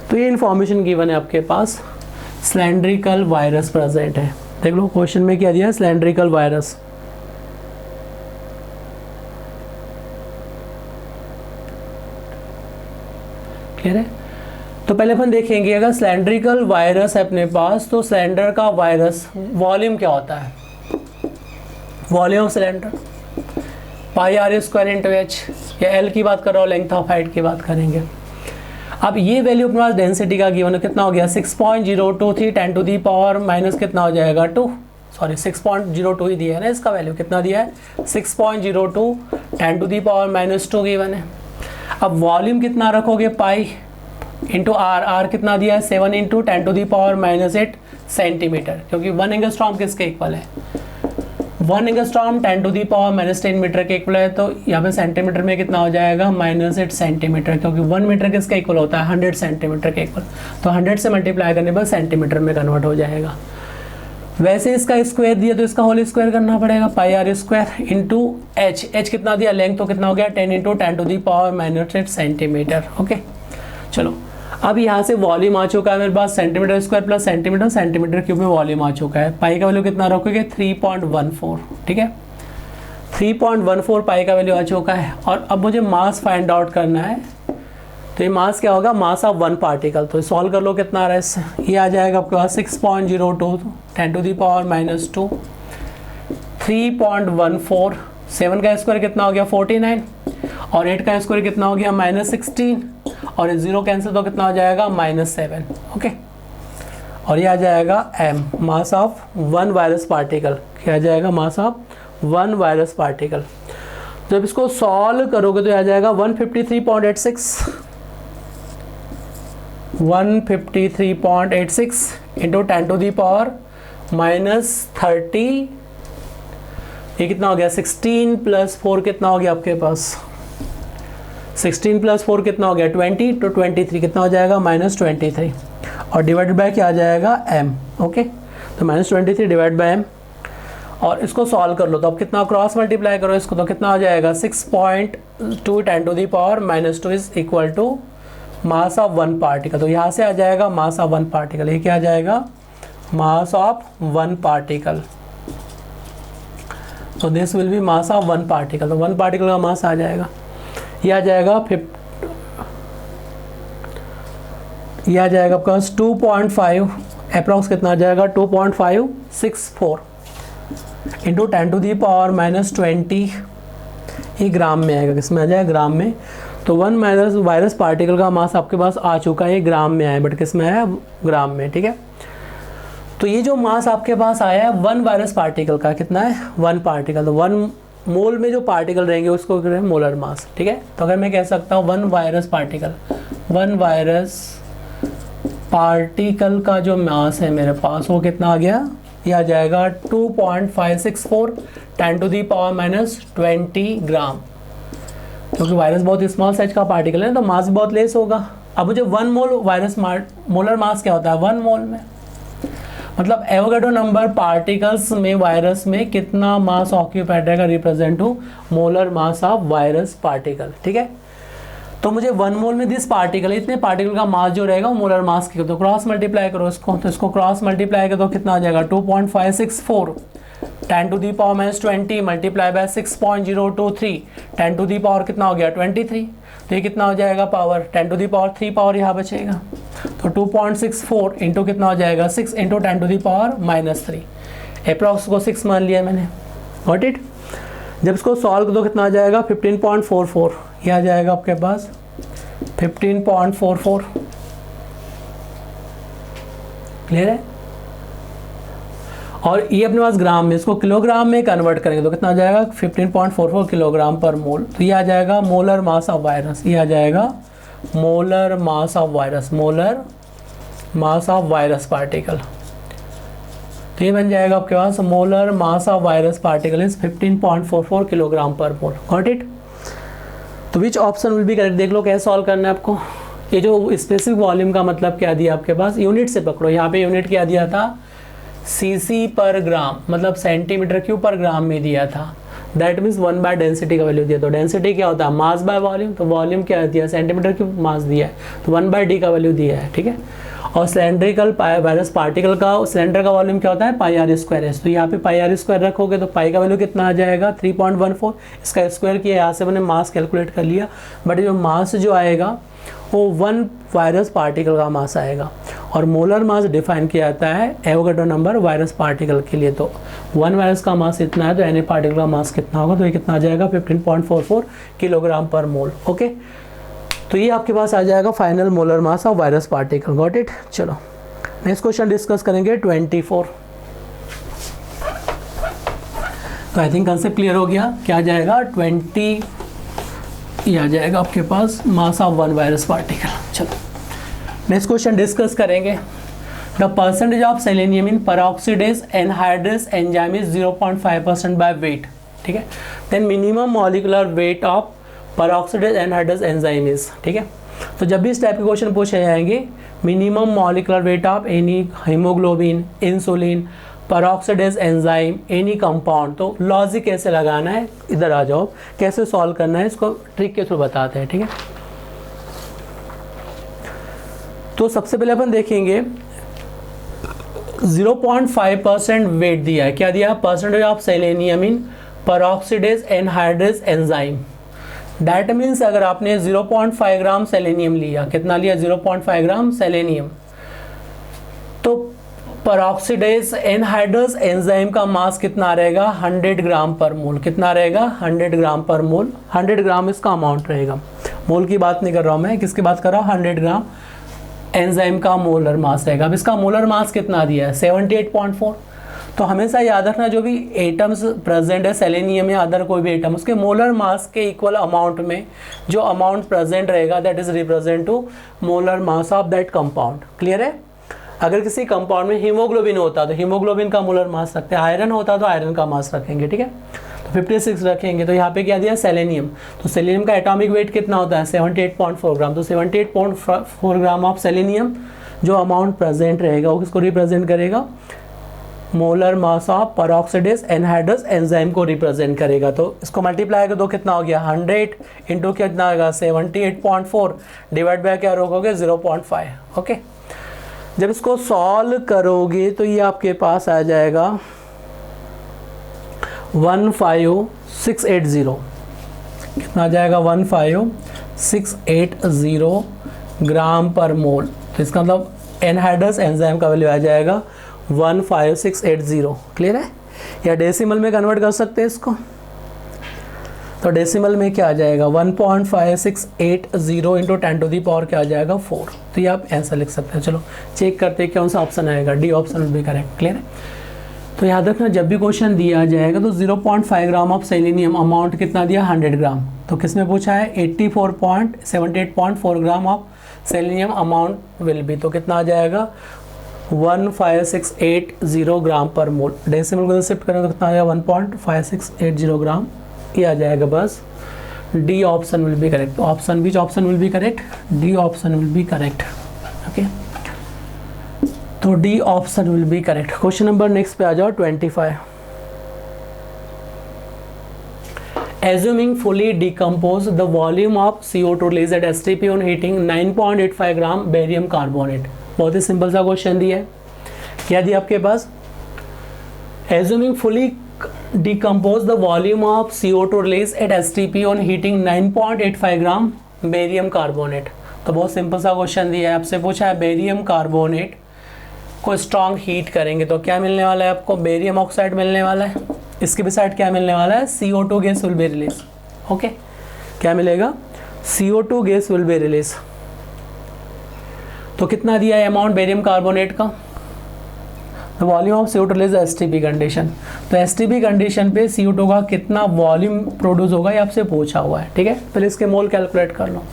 तो ये इन्फॉर्मेशन गिवन है आपके पास, सिलेंड्रिकल वायरस प्रेजेंट है। देख लो क्वेश्चन में क्या दिया है, सिलेंड्रिकल वायरस। क्लियर है। तो पहले अपन देखेंगे अगर सिलेंड्रिकल वायरस है अपने पास तो सिलेंडर का वायरस वॉल्यूम क्या होता है, volume of cylinder pi are square into H, या एल की बात कर रहा हूँ, लेंथ ऑफ हाइट की बात करेंगे। अब ये वैल्यू अपने पास डेंसिटी का गिवन है, कितना हो गया 6.023 10 टू दी पावर माइनस कितना हो जाएगा 2, सॉरी 6.02 ही दिया है ना, इसका वैल्यू कितना दिया है 6.02 10 टू दी पावर माइनस 2 गिवन है। अब वॉल्यूम कितना रखोगे, पाई इंटू आर, आर कितना दिया है 7 into 10 to the power minus 8 centimetre, क्योंकि 1 एंगस्ट्रॉम किसके इक्वल है, 1 angstrom 10 to the power minus 10 metre के इक्वल है। तो यहाँ पे सेंटीमीटर में कितना हो जाएगा -8 सेंटीमीटर, क्योंकि 1 मीटर किसका इक्वल होता है 100 सेंटीमीटर के इक्वल। तो 100 से मल्टीप्लाई करने पर सेंटीमीटर में कन्वर्ट हो जाएगा। वैसे इसका स्क्वायर दिया तो इसका होल स्क्वायर करना पड़ेगा, pi are square into h, h कितना दिया लेंथ, तो कितना हो गया 10 into 10 to the power minus 8 centimetre. Okay चलो, अब यहाँ से वॉल्यूम आ चुका है मेरे पास centimetre square plus centimetre, centimetre cube में वॉल्यूम आ चुका है। पाई का वैल्यू कितना रखोगे 3.14, ठीक है 3.14 पाई का वैल्यू आ चुका है। और अब मुझे मास फाइंड आउट करना है, तो ये मास क्या होगा, मास ऑफ 1 पार्टिकल। तो सॉल्व कर लो कितना आ रहा है इससे, ये आ जाएगा आपके पास 6.02 10 टू दी पावर माइनस 2, 3.14, 7 का स्क्वायर कितना हो गया 49, और 8 का स्क्वायर कितना हो गया -16, और 0 कैंसिल तो कितना हो जाएगा -7। ओके, और ये आ जाएगा m, mass of 1 virus particle. क्या आ जाएगा, मास ऑफ 1 वायरस पार्टिकल। जब इसको सॉल्व करोगे तो आ जाएगा 153.86 इंटू 10 टू दी पावर -30, ये कितना हो गया 16 प्लस 4 कितना हो गया आपके पास 16 प्लस 4 कितना हो गया 20, तो 23 कितना हो जाएगा -23, और डिवाइडेड बाय क्या आ जाएगा m। ओके, तो -23 डिवाइड बाय m, और इसको सॉल्व कर लो तो अब कितना क्रॉस मल्टीप्लाई करो इसको, तो कितना हो जाएगा 6.2 10 to the power -2 is equal to mass of 1 particle. तो यहाँ से आ जाएगा मास ऑफ 1 पार्टिकल, ये क्या आ जाएगा मास ऑफ 1 पार्टिकल। तो this will be mass of 1 particle. तो 1 पार्टिकल का मास आ जाएगा, ये आ जाएगा ये आ जाएगा आपका 2.5 अप्रॉक्स कितना आ जाएगा 2.564 इंटू 10 टू दी पावर -20, ये ग्राम में आएगा, किस में आ जाएगा ग्राम में। तो 1 वायरस पार्टिकल का मास आपके पास आ चुका है, ये ग्राम में आया, बट किस में आया ग्राम में, ठीक है। तो ये जो मास आपके पास आया है 1 वायरस पार्टिकल का कितना है 1 पार्टिकल, तो 1 मोल में जो पार्टिकल रहेंगे उसको करें मोलर मास, ठीक है। तो अगर मैं कह सकता हूँ 1 वायरस पार्टिकल, 1 वायरस पार्टिकल का जो मास है मेरे पास वो कितना आ गया, ये आ जाएगा 2.564 10 टू दी पावर -20 ग्राम, क्योंकि वायरस बहुत स्मॉल साइज का पार्टिकल है तो मास बहुत लेस होगा। अब मुझे 1 मोल वायरस मोलर मास क्या होता है 1 मोल में, मतलब एवोगाड्रो नंबर पार्टिकल्स में वायरस में कितना मास ऑक्यूपाइड रहेगा represent to molar mass of virus particle, ठीक है। तो मुझे 1 मोल में दिस पार्टिकल, इतने पार्टिकल का मास जो रहेगा वो मोलर मास की, तो क्रॉस मल्टीप्लाई करो इसको, तो इसको क्रॉस मल्टीप्लाई करो तो कितना आ जाएगा 2.564 10 to the power -20 multiply by 6.023 10 to the power कितना हो गया 23, तो ये कितना हो जाएगा power 10 to the power 3 power यहाँ बचेगा, तो 2.64 इंटू कितना हो जाएगा 6 into 10 to the power -3, approx को 6 मान लिया मैंने, गॉट इट। जब इसको सॉल्व दो कितना आ जाएगा 15.44, ये आ जाएगा आपके पास 15.44, क्लियर है। और ये अपने पास ग्राम में, इसको किलोग्राम में कन्वर्ट करेंगे तो कितना आ जाएगा 15.44 किलोग्राम पर मोल, तो ये आ जाएगा मोलर मास ऑफ वायरस, ये आ जाएगा molar mass of virus, molar mass of virus particle. तो ये बन जाएगा आपके पास molar mass of virus particle is 15.44 kilogram per mole, got it. तो which option will be correct, देख लो कैसे सॉल्व करना है आपको। ये जो स्पेसिफिक वॉल्यूम का मतलब क्या दिया आपके पास, यूनिट से पकड़ो। यहाँ पे यूनिट क्या दिया था, सीसी पर ग्राम, मतलब सेंटीमीटर क्यूब पर ग्राम में दिया था। दैट मीन्स 1 बाय डेंसिटी का वैल्यू दिया। तो डेंसिटी क्या होता है, मास बाय वॉल्यूम। तो वॉल्यूम क्या दिया, सेंटीमीटर क्यूब, मास दिया है, तो 1 बाय डी का वैल्यू दिया है, ठीक है। और सिलेंड्रिकल वायरस पार्टिकल का, सिलेंडर का वॉल्यूम क्या होता है, पाई आर स्क्वायर है। तो यहाँ पे पाई आर स्क्वायर रखोगे तो पाई का वैल्यू कितना आ जाएगा, 3.14। इसका स्क्वायर किया, यहाँ से मैंने मास कैलकुलेट कर लिया। बट जो मास जो आएगा वो 1 वायरस पार्टिकल का मास आएगा। और मोलर मास डिफाइन किया जाता है एवोगाड्रो नंबर वायरस पार्टिकल के लिए। तो 1 वायरस का मास इतना है, तो एन पार्टिकल का मास कितना होगा, तो ये कितना आ जाएगा, 15.44 किलोग्राम पर मोल। ओके, तो ये आपके पास आ जाएगा final molar mass of virus particle. Got it. चलो नेक्स्ट क्वेश्चन डिस्कस करेंगे 24। तो आई थिंक कंसेप्ट क्लियर हो गया। क्या आ जाएगा, 20 ये आ जाएगा आपके पास मास ऑफ 1 वायरस पार्टिकल। चलो नेक्स्ट क्वेश्चन डिस्कस करेंगे। The percentage of selenium in peroxidase anhydrase enzyme is 0.5% by weight, ठीक है। Then minimum molecular weight of peroxidase anhydrase enzyme is, ठीक है। तो जब भी इस टाइप के क्वेश्चन पूछे जाएंगे, minimum molecular weight of any haemoglobin, insulin, peroxidase enzyme, any compound, तो लॉजिक कैसे लगाना है, इधर आ जाओ, कैसे सॉल्व करना है इसको ट्रिक के थ्रू बताते हैं, ठीक है। तो सबसे पहले अपन देखेंगे 0.5% वेट दिया है। क्या दिया, percentage of selenium in peroxidase anhydrase enzyme. That means अगर आपने 0.5 ग्राम सेलेनियम लिया, कितना लिया, 0.5 ग्राम सेलेनियम, तो परऑक्सीडेज एनहाइड्रेस एंजाइम का मास कितना रहेगा, 100 ग्राम पर मोल। कितना रहेगा, 100 ग्राम पर मोल। 100 ग्राम इसका अमाउंट रहेगा। मोल की बात नहीं कर रहा हूँ मैं, किसकी बात कर रहा हूँ, 100 ग्राम एंजाइम का मोलर मास रहेगा। अब इसका मोलर मास कितना दिया है, 78.4। तो हमेशा याद रखना, जो भी एटम्स प्रेजेंट है सेलेनियम या अदर कोई भी एटम, उसके मोलर मास के इक्वल अमाउंट में जो अमाउंट प्रेजेंट रहेगा, that is represent to molar mass of that compound. Clear है। अगर किसी कंपाउंड में हीमोग्लोबिन होता तो हीमोग्लोबिन का मोलर मास रखते हैं, आयरन होता तो आयरन का मास रखेंगे, ठीक है। तो 56 रखेंगे। तो यहाँ पे क्या दिया, सेलेनियम। तो सेलेनियम का एटॉमिक वेट कितना होता है, 78.4 ग्राम। तो 78.4 ग्राम ऑफ सेलेनियम जो अमाउंट प्रेजेंट रहेगा वो किसको रिप्रेजेंट करेगा, molar mass of peroxidase anhydrase enzyme को रिप्रेजेंट करेगा। तो इसको मल्टीप्लाई कर दो, कितना हो गया, 100 इंटू कितना होगा, 78.4 डिवाइड बाय क्या रोकोगे, 0.5। ओके, जब इसको सॉल्व करोगे तो ये आपके पास आ जाएगा 15680। कितना आ जाएगा, 15680 ग्राम पर मोल। तो इसका मतलब एनहाइड्रेस एंजाइम का वैल्यू आ जाएगा 15680। क्लियर है। या डेसिमल में कन्वर्ट कर सकते हैं इसको, तो डेसिमल में क्या आ जाएगा, 1.5680 इंटू 10 टू दी पावर क्या आ जाएगा, 4। तो ये आप आंसर लिख सकते हैं। चलो चेक करते हैं कौन सा ऑप्शन आएगा, डी ऑप्शन भी करेक्ट। क्लियर है। तो याद रखना, जब भी क्वेश्चन दिया जाएगा तो 0.5 ग्राम ऑफ सेलेनियम अमाउंट कितना दिया, 100 ग्राम। तो किसने पूछा है, 78.4 gram of selenium amount will be. तो कितना आ जाएगा, 15680 ग्राम पर मोल। डेसिमल को शिफ्ट करें तो कितना आ जाएगा, 1.5680 ग्राम। ये आ जाएगा बस, D option will be correct. Option which option will be correct, D option will be correct. Okay, तो D option will be correct. Question number next पे आ जाओ 25। Assuming fully decompose the volume of CO2 released at STP on heating 9.85 gram barium carbonate. बहुत ही simple सा question दिया है। क्या दिया आपके पास, Assuming fully decompose the volume of CO2 released at STP on heating 9.85 gram barium carbonate. तो बहुत simple सा क्वेश्चन दिया है, आपसे पूछा है बेरियम कार्बोनेट को स्ट्रॉन्ग हीट करेंगे तो क्या मिलने वाला है आपको, बेरियम ऑक्साइड मिलने वाला है। इसके भी साइड क्या मिलने वाला है, CO2 gas will be release. Okay, क्या मिलेगा, CO2 gas will be release. तो कितना दिया है अमाउंट बेरियम कार्बोनेट का, volume of CO2 release STP condition. तो STP कंडीशन पे CO2 का कितना वॉल्यूम प्रोड्यूस होगा ये आपसे पूछा हुआ है, ठीक है। पहले इसके मोल कैलकुलेट कर लो।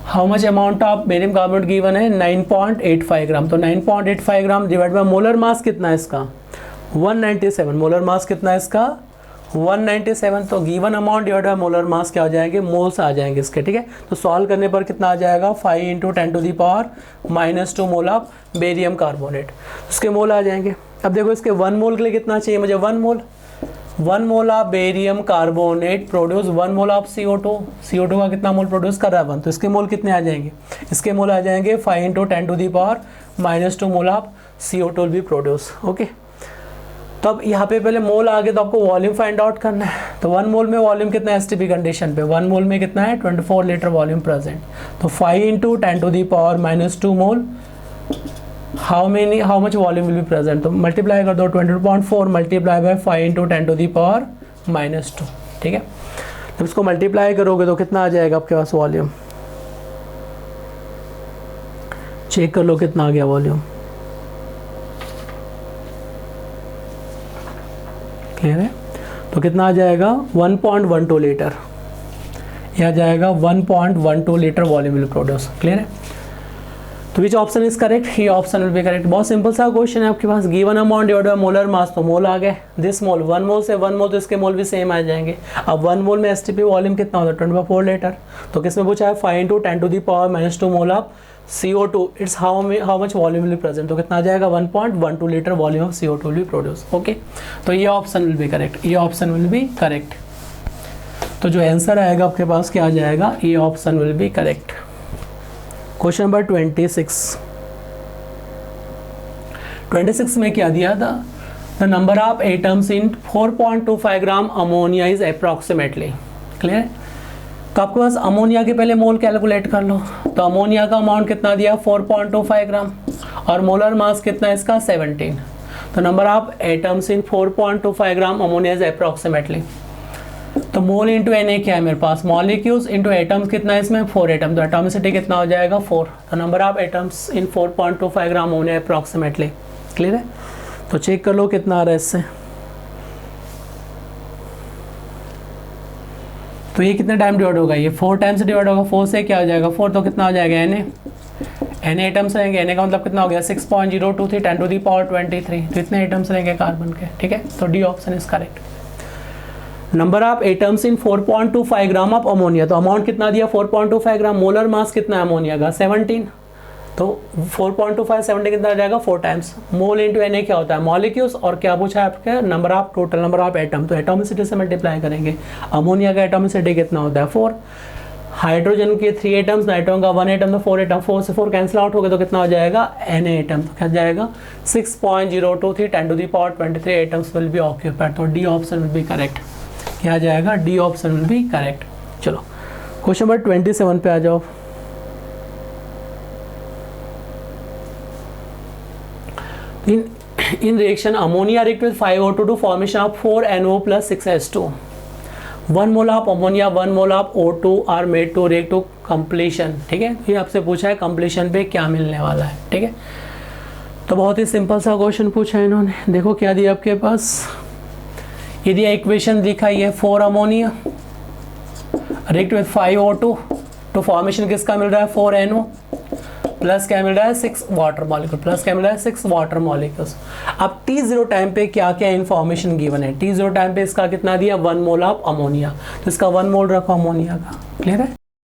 How much amount of barium carbonate given है, 9.85 ग्राम। तो 9.85 gram divide by molar mass कितना है इसका, 197। मोलर मास कितना है इसका, 197, तो given amount divide by molar मास क्या हो जाएंगे, मोल्स आ जाएंगे इसके, ठीक है। तो सॉल्व करने पर कितना आ जाएगा, 5 × 10⁻⁻² मोल ऑफ बेरियम कार्बोनेट, इसके मोल आ जाएंगे। अब देखो इसके 1 मोल के लिए कितना चाहिए मुझे, 1 mole of barium carbonate produce 1 mole of CO2, CO2 का कितना मोल प्रोड्यूस कर रहा है 1, तो इसके मोल कितने आ जाएंगे, इसके मोल आ जाएंगे 5 × 10⁻⁻² मोल ऑफ CO2 भी प्रोड्यूस, ओके। तो अब यहाँ पे पहले मोल आ गए तो आपको वॉल्यूम फाइंड आउट करना है। तो 1 मोल में वॉल्यूम कितना है एसटीपी कंडीशन पे, 1 मोल में कितना है 24 लीटर वॉल्यूम प्रेजेंट। तो 5 × 10⁻⁻² mole, how much volume will be present, तो मल्टीप्लाई कर दो 22.4 मल्टीप्लाई बाय 5 × 10⁻², ठीक है। जब इसको मल्टीप्लाई करोगे तो कितना आ जाएगा आपके पास वॉल्यूम, चेक कर लो कितना आ गया वॉल्यूम, क्लियर है। तो कितना आ जाएगा 1.12 लीटर, यह आ जाएगा 1.12 litre volume will produce, clear है। तो विच ऑप्शन इज करेक्ट, ये ऑप्शन विल बी करेक्ट। बहुत सिंपल सा क्वेश्चन है आपके पास, given amount divide by molar mass, तो मोल आ गए, दिस मोल 1 मोल से 1 मोल तो इसके मोल भी सेम आ जाएंगे। अब 1 मोल में एसटीपी वॉल्यूम कितना होता है 24 लीटर, तो किसमें पूछा है 5 × 10⁻² mole of CO2, it's how much volume will present, तो कितना आ जाएगा 1.12 litre volume of CO2 will be produce, okay. तो ये ऑप्शन विल बी करेक्ट, ये ऑप्शन विल बी करेक्ट। तो जो आंसर आएगा आपके पास क्या आ जाएगा, ये option will be correct. Question number 26 में क्या दिया था, the number of atoms in 4.25 gram ammonia is approximately, clear. तो आपके पास अमोनिया के पहले मोल कैलकुलेट कर लो, तो अमोनिया का अमाउंट कितना दिया 4.25 ग्राम और मोलर मास कितना है इसका 17, तो number of atoms in 4.25 gram ammonia is approximately. तो मोल इंटू एन ए क्या है मेरे पास, मॉलिक्यूल्स इंटू एटम्स कितना है इसमें 4 एटम, तो एटॉमिसिटी कितना हो जाएगा 4, तो number of atoms in 4.25 gram ammonia approximately, clear है। तो चेक कर लो कितना आ रहा है इससे, तो ये कितने टाइम डिवाइड होगा, ये 4 टाइम से डिवाइड होगा, 4 से क्या हो जाएगा 4, तो कितना हो जाएगा एन ए एटम्स रहेंगे, एन ए का मतलब कितना हो गया 6.023 10⁻23, तो इतने एटम्स रहेंगे कार्बन के, ठीक है। तो D option is correct. Number of atoms in 4.25 gram of ammonia, तो अमाउंट कितना दिया 4.25 ग्राम, मोलर मास कितना है अमोनिया का 17, तो 4.25 70 कितना आ जाएगा 4 times, mole into N A क्या होता है मॉलिक्यूल्स, और क्या पूछा है आपके number of total number of atom, तो एटॉमिसिटी से मल्टीप्लाई करेंगे। अमोनिया का एटॉमिसिटी कितना होता है 4, हाइड्रोजन के 3 एटम्स, नाइट्रोजन का 1 एटम, तो 4 एटम, 4 से 4 कैंसिल आउट हो गए तो कितना हो जाएगा एन ए एटम, तो क्या जाएगा 6.023 10⁻23 एटम्स विल बी ऑक्यूपाइड, तो D option will be correct, क्या जाएगा D option will be correct. चलो क्वेश्चन नंबर 27 पे आ जाओ। In reaction ammonia react with 5O2 to formation of 4NO plus 6H2. 1 mole of ammonia 1 mole of O2 are made to react to completion, ठीक है। ये आपसे पूछा है completion पे क्या मिलने वाला है, ठीक है। तो बहुत ही सिंपल सा क्वेश्चन पूछा है इन्होंने, देखो क्या दिया आपके पास, ये दिया इक्वेशन दिखाई है 4 अमोनिया रिएक्ट विथ 5O2 तो फॉर्मेशन किसका मिल रहा है 4NO प्लस क्या मिल रहा है 6 वाटर मॉलिक्यूल, प्लस क्या मिल रहा है 6 वाटर मॉलिक्यूल्स। अब T0 टाइम पे क्या क्या इन्फॉर्मेशन गिवन है, T0 टाइम पे इसका कितना दिया 1 मोल ऑफ अमोनिया, तो इसका 1 मोल रखो अमोनिया का, क्लियर है।